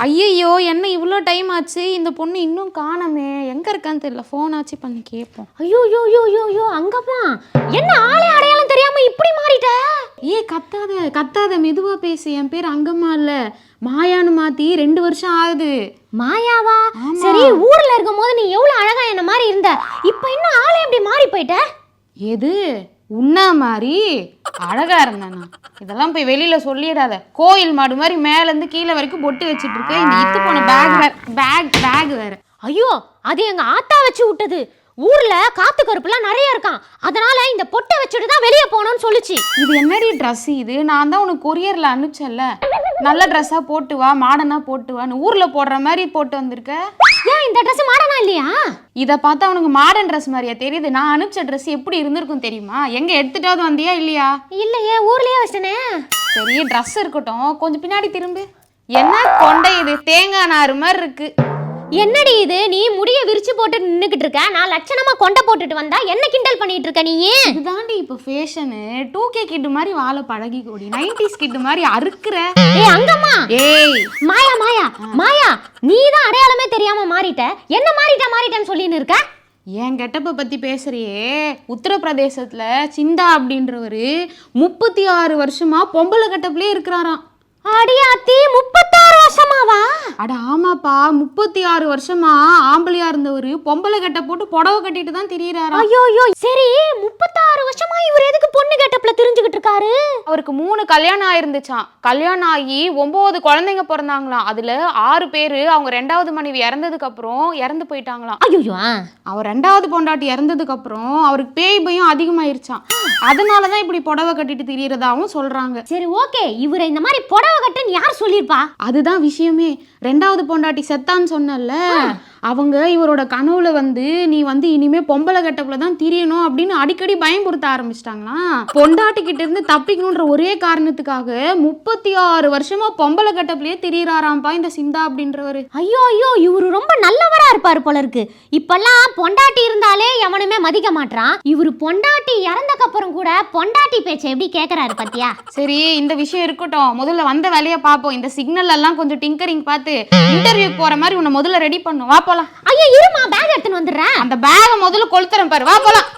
ஐயையோ என்ன இவ்வளோ டைம் ஆச்சு, இந்த பொண்ணு இன்னும் காணோமே, எங்கே இருக்கான்னு தெரியல. ஃபோன் ஆச்சு பண்ணி கேட்போம். ஐயோ யோ யோ யோ யோ அங்கம்மா, என்ன ஆளே அடையாளம் தெரியாம இப்படி மாறிட்ட? கத்தாத கத்தாத, மெதுவாக பேசு. என் பேர் அங்கம்மா இல்லை, மாயான்னு மாற்றி 2 வருஷம் ஆகுது. மாயாவா? சரி, ஊர்ல இருக்கும் போது நீ எவ்வளவு அழகா என்ன மாதிரி இருந்த, இப்ப இன்னும் ஆளே எப்படி மாறி போயிட்ட? எது உன்னா மாதிரி அழகா இருந்தானா? இதெல்லாம் போய் வெளியில சொல்லிடாத. கோயில் மாடு மாதிரி மேலேருந்து கீழே வரைக்கும் பொட்டு வச்சுட்டு இருக்க. இந்த இத்து போன பேக் வேற. ஐயோ, அது எங்க ஆத்தா வச்சு விட்டது. ஊர்ல காத்து கருப்புலாம் நிறைய இருக்கான், அதனால இந்த பொட்டை வச்சுட்டு தான் வெளியே போகணும்னு சொல்லிச்சு. இது என்னடி ட்ரெஸ் இது? நான் தான் உனக்கு கொரியர்ல அனுப்பிச்சல, நல்ல ட்ரெஸ்ஸா போட்டு வா, மாடனா போட்டு வான்னு. ஊர்ல போடுற மாதிரி போட்டு வந்திருக்க. ஏன் இந்த ட்ரெஸ் மாடனா இல்லையா? இதை பார்த்தா உனக்கு மாடர்ன் ட்ரெஸ் மாதிரியா தெரியுது? நான் அனுப்பிச்ச ட்ரெஸ் எப்படி இருந்திருக்கும் தெரியுமா? எங்க எடுத்துட்டாவது வந்தியா இல்லையா? இல்லையே, ஊர்லயே வச்சிட்டனே. சரி, ட்ரெஸ் இருக்கட்டும், கொஞ்சம் பின்னாடி திரும்பு. என்ன கொண்டை இது, தேங்காய் நாறு மாதிரி இருக்கு. என்னடி இது, நீ முடிய விரிச்சு போட்டு நின்னுக்கிட்டு இருக்க, நான் லட்சணமா கொண்டை போட்டுட்டு வந்தா என்ன கிண்டல் பண்ணிட்டு இருக்க நீ? இதுதாண்டி இப்போ ஃபேஷனு. 2K கிட் மாதிரி வாழ பழகி கூடி 90s கிட் மாதிரி அறுக்குற. அங்கம்மா, மாயா மாயா மாயா, நீ தான் அடையாளமே தெரியாம மாறிட்ட. என்ன மாறிட்டேன்னு சொல்லின்னு இருக்க? என் கெட்டப்ப பத்தி பேசுறியே. உத்தரப்பிரதேசத்துல சிந்தா அப்படின்றவரு 36 வருஷமா பொம்பளை கெட்டப்லயே இருக்கிறாராம். அடியாத்தி, 36 வருஷமாவா? அட ஆமாப்பா, 36 வருஷமா ஆம்பளையா இருந்தவரு பொம்பளை கட்ட போட்டு புடவை கட்டிட்டு தான் திரியறாரா. ஐயோ, சரி, 36 வருஷமா இவர் எதுக்கு பொண்ணு கெட்டப்ல திரிஞ்சுக்கிட்டு இருக்காரு? அவருக்கு 3 கல்யாணம் ஆயிருந்துச்சாம். கல்யாணம் ஆகி 9 குழந்தைங்க பிறந்தாங்களாம். அதுல 6 பேரு அவங்க 2வது மனைவி இறந்ததுக்கு அப்புறம் இறந்து போயிட்டாங்களாம். ஐயோ, அவர் 2வது பொண்டாட்டி இறந்ததுக்கு அப்புறம் அவருக்கு பேய் பயம் அதிகமாயிருச்சான். அதனாலதான் இப்படி புடவை கட்டிட்டு திரியறதாவும் சொல்றாங்க. சரி, ஓகே, இவரை இந்த மாதிரி புடவை கட்டுன்னு யார் சொல்லிருப்பா? அதுதான் விஷயமே. 2வது பொண்டாட்டி செத்தான்னு சொன்னல, அவங்க இவரோட கனவுல நீ இனிமே பொம்பளை கட்டப்புல தான் திரியணும் அப்படின்னு அடிக்கடி பயம்புறுத்த ஆரம்பிச்சிட்டாங்களாம். பொண்டாட்டி கிட்ட இருந்து தப்பிக்கணும்ன்ற ஒரே காரணத்துக்காக 36 வருஷமா பொம்பளை கட்டப்புலயே திரியறாராம்பா இந்த சிந்தா அப்படின்றவரு. ஐயோ, இவரு ரொம்ப நல்லவரா இருப்பாரு போல இருக்கு. இப்பெல்லாம் பொண்டாட்டி இருந்தாலே எவனுமே மதிக்க மாட்டான். இவரு பொண்டாட்டி இறந்தக்கு அப்புறம் கூட பொண்டாட்டி பேச்சை எப்படி கேக்குறாரு பாத்தியா? சரி, இந்த விஷயம் இருக்கட்டும், முதல்ல வந்த வேலையை பார்ப்போம். இந்த சிக்னல் எல்லாம் கொஞ்சம் டிங்கரிங் பார்த்து இன்டர்வியூ போற மாதிரி உன்னை முதல்ல ரெடி பண்ணும். வா போலாம். ஐயோ, இருமா, பேக் எடுத்துன்னு வந்துடுறேன். அந்த பேகை முதல்ல கொளுத்துறேன் பாரு, வா போலாம்.